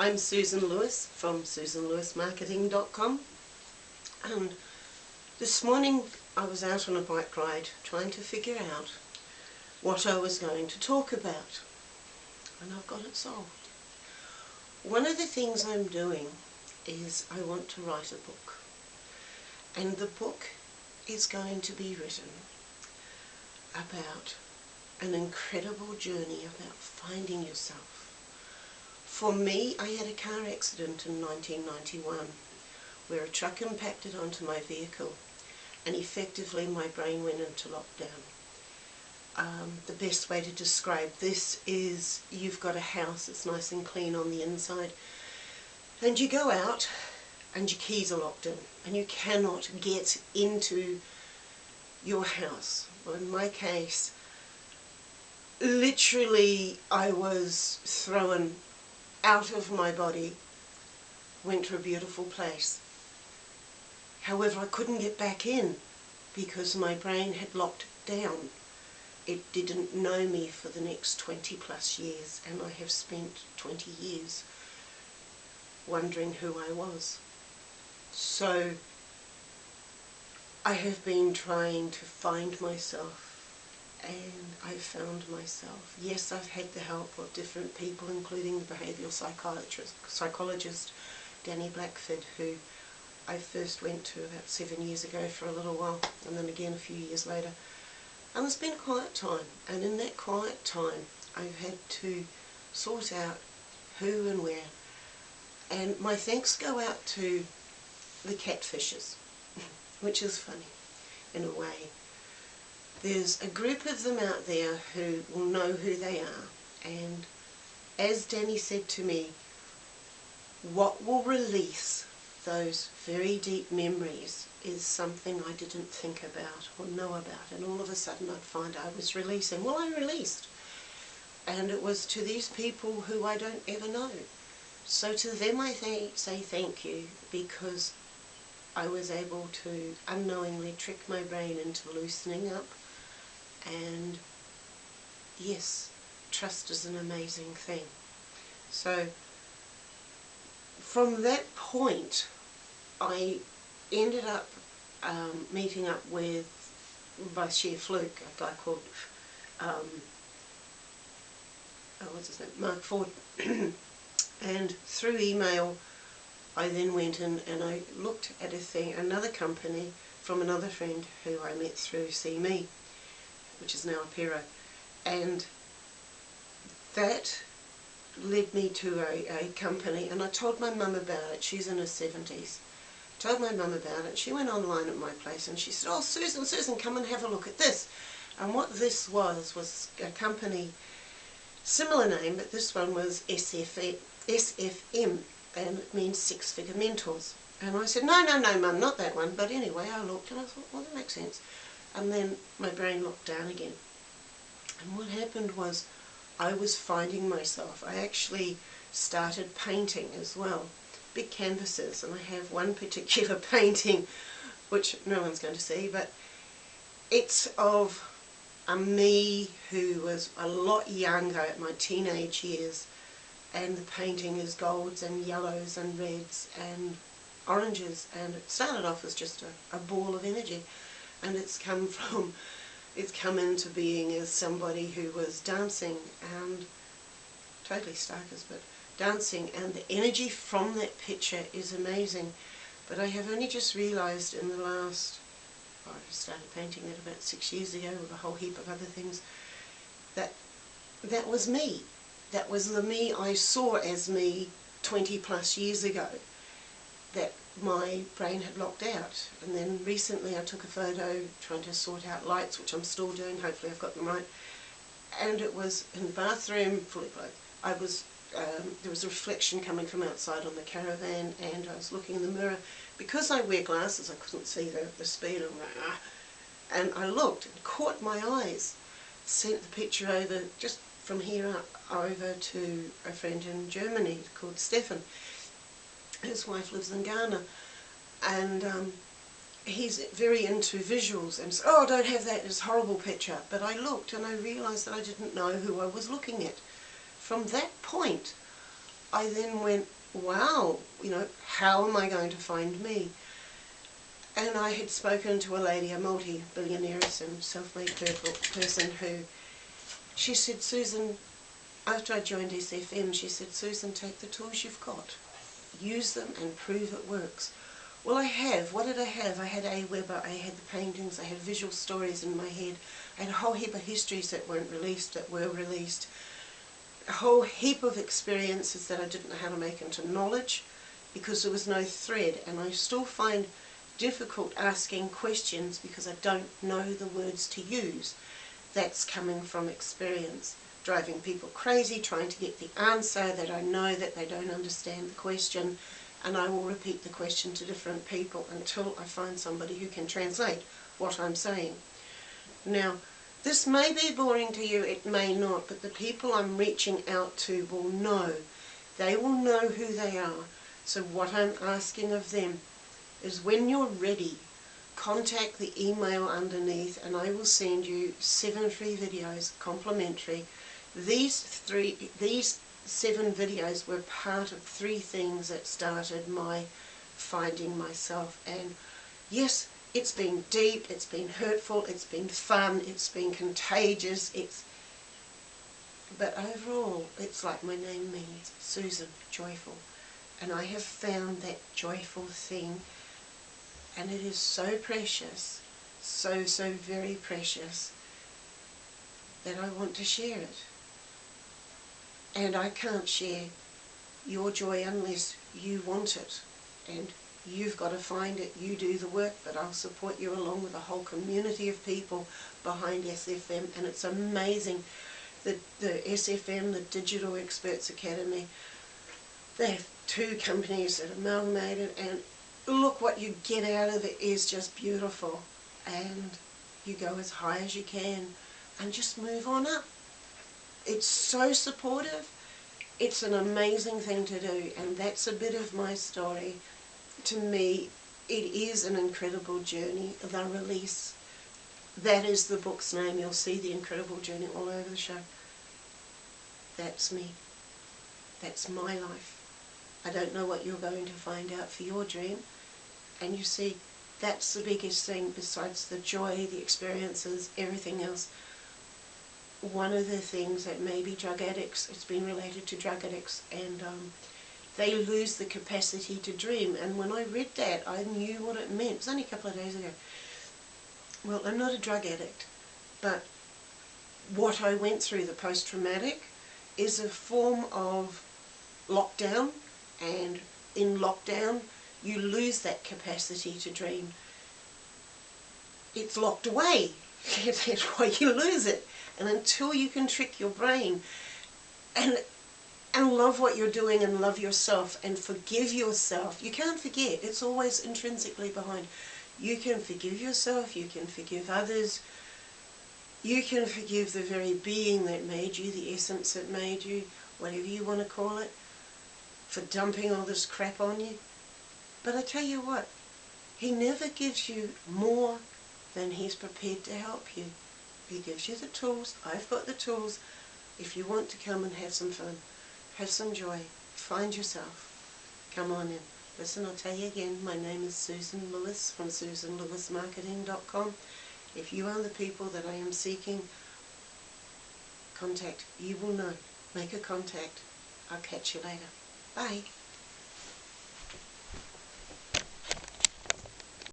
I'm Susan Lewis from susanlewismarketing.com, and this morning I was out on a bike ride trying to figure out what I was going to talk about, and I've got it solved. One of the things I'm doing is I want to write a book, and the book is going to be written about an incredible journey about finding yourself. For me, I had a car accident in 1991 where a truck impacted onto my vehicle and effectively my brain went into lockdown. The best way to describe this is you've got a house that's nice and clean on the inside and you go out and your keys are locked in and you cannot get into your house. Well, in my case, literally I was thrown out of my body, went to a beautiful place. However, I couldn't get back in because my brain had locked down. It didn't know me for the next 20 plus years, and I have spent 20 years wondering who I was. So I have been trying to find myself, and I found myself. Yes, I've had the help of different people, including the behavioural psychologist Danny Blackford, who I first went to about 7 years ago for a little while, and then again a few years later. And it's been a quiet time, and in that quiet time I've had to sort out who and where. And my thanks go out to the catfishers, which is funny in a way. There's a group of them out there who will know who they are, and as Danny said to me, what will release those very deep memories is something I didn't think about or know about, and all of a sudden I'd find I was releasing. Well, I released, and it was to these people who I don't ever know. So to them I say thank you, because I was able to unknowingly trick my brain into loosening up. And yes, trust is an amazing thing. So from that point I ended up meeting up with, by sheer fluke, a guy called what's his name, Mark Ford. And through email I then went in and I looked at another company from another friend who I met through See Me, which is now a Pero, and that led me to a company, and I told my mum about it. She's in her 70s. Told my mum about it. She went online at my place and she said, "Oh, Susan, come and have a look at this." And what this was a company, similar name, but this one was SFM, and it means Six Figure Mentors. And I said, no, Mum, not that one. But anyway, I looked and I thought, well, that makes sense. And then my brain locked down again. And what happened was I was finding myself. I actually started painting as well. Big canvases, and I have one particular painting which no one's going to see, but it's of a me who was a lot younger at my teenage years, and the painting is golds and yellows and reds and oranges, and it started off as just a ball of energy. And it's come into being as somebody who was dancing, and totally starkers, but dancing, and the energy from that picture is amazing. But I have only just realised in the last, I started painting that about 6 years ago with a whole heap of other things, that was me. That was the me I saw as me 20 plus years ago, that my brain had locked out. And then recently I took a photo trying to sort out lights, which I'm still doing, hopefully I've got them right, and it was in the bathroom, fully clothed. There was a reflection coming from outside on the caravan, and I was looking in the mirror. Because I wear glasses, I couldn't see the speed. I'm like, ah. And I looked and caught my eyes, sent the picture over, just from here up, over to a friend in Germany called Stefan. His wife lives in Ghana, and he's very into visuals, and said, "Oh, don't have that, it's a horrible picture." But I looked and I realised that I didn't know who I was looking at. From that point I then went, wow, you know, how am I going to find me? And I had spoken to a lady, a multi-billionaire and self-made person who, she said, Susan, after I joined SFM, she said, Susan, take the tools you've got, use them and prove it works. Well, I have. What did I have? I had Weber, I had the paintings, I had visual stories in my head, I had a whole heap of histories that weren't released, that were released, a whole heap of experiences that I didn't know how to make into knowledge because there was no thread, and I still find difficult asking questions because I don't know the words to use. That's coming from experience, driving people crazy, trying to get the answer that I know that they don't understand the question, and I will repeat the question to different people until I find somebody who can translate what I'm saying. Now, this may be boring to you, it may not, but the people I'm reaching out to will know. They will know who they are. So what I'm asking of them is, when you're ready, contact the email underneath and I will send you 7 free videos, complimentary. These 7 videos were part of 3 things that started my finding myself. And yes, it's been deep, it's been hurtful, it's been fun, it's been contagious, but overall it's like my name means, Susan, joyful. And I have found that joyful thing, and it is so precious, so very precious, that I want to share it. And I can't share your joy unless you want it, and you've got to find it, you do the work, but I'll support you along with a whole community of people behind SFM. And it's amazing that the SFM, the Digital Experts Academy, they have 2 companies that are amalgamated, and look, what you get out of it is just beautiful. And you go as high as you can and just move on up. It's so supportive. It's an amazing thing to do, and that's a bit of my story. To me, it is an incredible journey, the release. That is the book's name. You'll see the incredible journey all over the show. That's me. That's my life. I don't know what you're going to find out for your dream. And you see, that's the biggest thing besides the joy, the experiences, everything else. One of the things that maybe drug addicts, it's been related to drug addicts, and they lose the capacity to dream. And when I read that, I knew what it meant. It was only a couple of days ago. Well, I'm not a drug addict, but what I went through, the post-traumatic, is a form of lockdown, and in lockdown you lose that capacity to dream. It's locked away. That's why you lose it. And until you can trick your brain and love what you're doing and love yourself and forgive yourself, you can't forget. It's always intrinsically behind. You can forgive yourself, you can forgive others, you can forgive the very being that made you, the essence that made you, whatever you want to call it, for dumping all this crap on you. But I tell you what, he never gives you more than he's prepared to help you. He gives you the tools. I've got the tools. If you want to come and have some fun, have some joy, find yourself, come on in. Listen, I'll tell you again, my name is Susan Lewis from susanlewismarketing.com. If you are the people that I am seeking, contact. You will know. Make a contact. I'll catch you later. Bye.